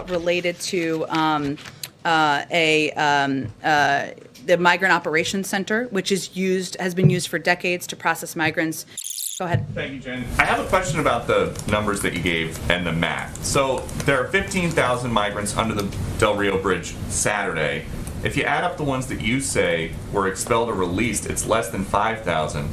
related to the Migrant Operations Center, which has been used for decades to process migrants. Go ahead. Thank you, Jen. I have a question about the numbers that you gave and the math. So there are 15,000 migrants under the Del Rio Bridge Saturday. If you add up the ones that you say were expelled or released, it's less than 5,000.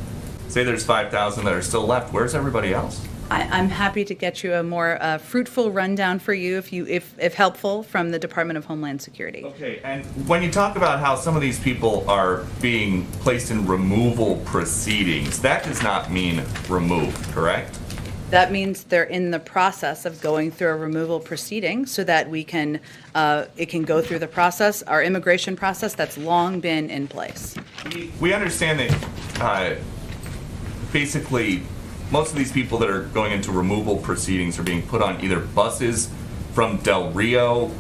Say there's 5,000 that are still left. Where's everybody else? I'm happy to get you a more fruitful rundown for you, if helpful, from the Department of Homeland Security. Okay, and when you talk about how some of these people are being placed in removal proceedings, that does not mean removed, correct? That means they're in the process of going through a removal proceeding so that it can go through the process, our immigration process that's long been in place. We understand that basically most of these people that are going into removal proceedings are being put on either buses from Del Rio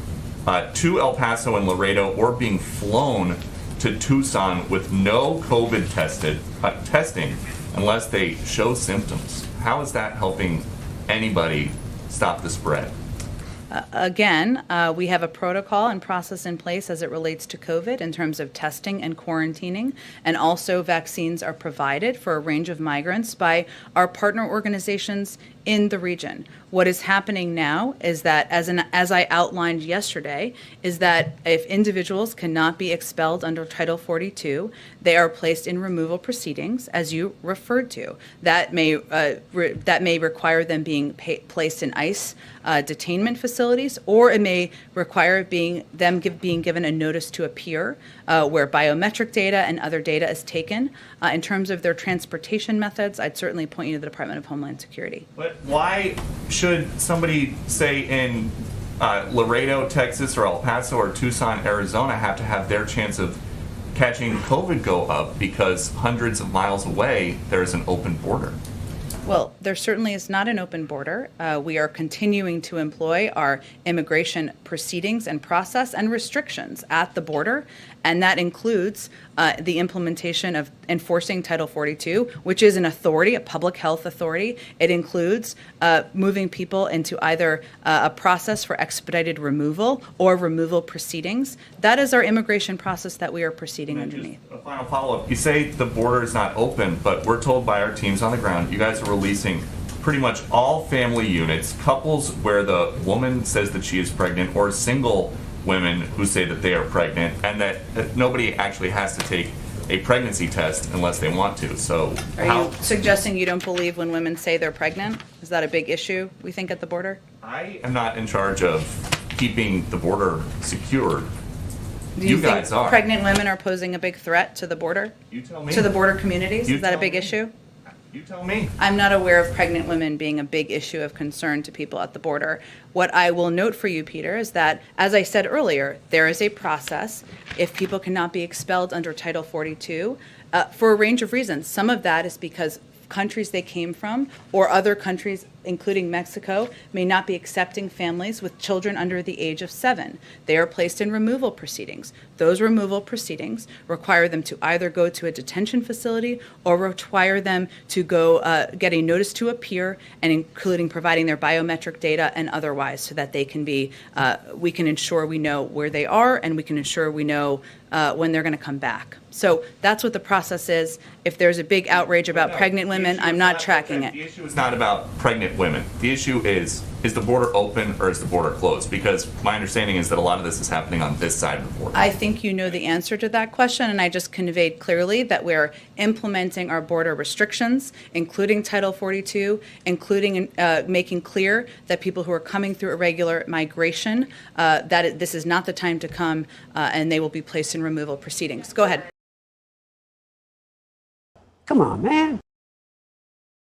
to El Paso and Laredo, or being flown to Tucson with no COVID testing unless they show symptoms. How is that helping anybody stop the spread? Again, we have a protocol and process in place as it relates to COVID in terms of testing and quarantining, and also vaccines are provided for a range of migrants by our partner organizations in the region. What is happening now is that, as I outlined yesterday, is that if individuals cannot be expelled under Title 42, they are placed in removal proceedings, as you referred to. That may require them being placed in ICE detainment facilities, or it may require being given a notice to appear, where biometric data and other data is taken. In terms of their transportation methods, I'd certainly point you to the Department of Homeland Security. But why should somebody, say, in Laredo, Texas, or El Paso, or Tucson, Arizona, have to have their chance of catching COVID go up because hundreds of miles away there's an open border? Well, there certainly is not an open border. We are continuing to employ our immigration proceedings and process and restrictions at the border, and that includes the implementation of enforcing Title 42, which is an authority, a public health authority. It includes moving people into either a process for expedited removal or removal proceedings. That is our immigration process that we are proceeding underneath. Just a final follow-up. You say the border is not open, but we're told by our teams on the ground, you guys are releasing pretty much all family units, couples where the woman says that she is pregnant, or single women who say that they are pregnant, and that nobody actually has to take a pregnancy test unless they want to. So are you suggesting you don't believe when women say they're pregnant? Is that a big issue, we think, at the border? I am not in charge of keeping the border secured. Do you guys think are. Pregnant women are posing a big threat to the border? You tell me. To the border communities? Is that a big issue? You tell me. I'm not aware of pregnant women being a big issue of concern to people at the border. What I will note for you, Peter, is that, as I said earlier, there is a process if people cannot be expelled under Title 42 for a range of reasons. Some of that is because countries they came from or other countries, including Mexico, may not be accepting families with children under the age of 7. They are placed in removal proceedings. Those removal proceedings require them to either go to a detention facility or require them to go get a notice to appear, and including providing their biometric data and otherwise, so that they can be, we can ensure we know where they are, and we can ensure we know when they're going to come back. So that's what the process is. If there's a big outrage about pregnant women, I'm not tracking it. The issue is not about pregnant women. The issue is the border open or is the border closed? Because my understanding is that a lot of this is happening on this side of the border. I think you know the answer to that question, and I just conveyed clearly that we're implementing our border restrictions, including Title 42, including making clear that people who are coming through irregular migration, this is not the time to come, and they will be placed in removal proceedings. Go ahead. Come on, man.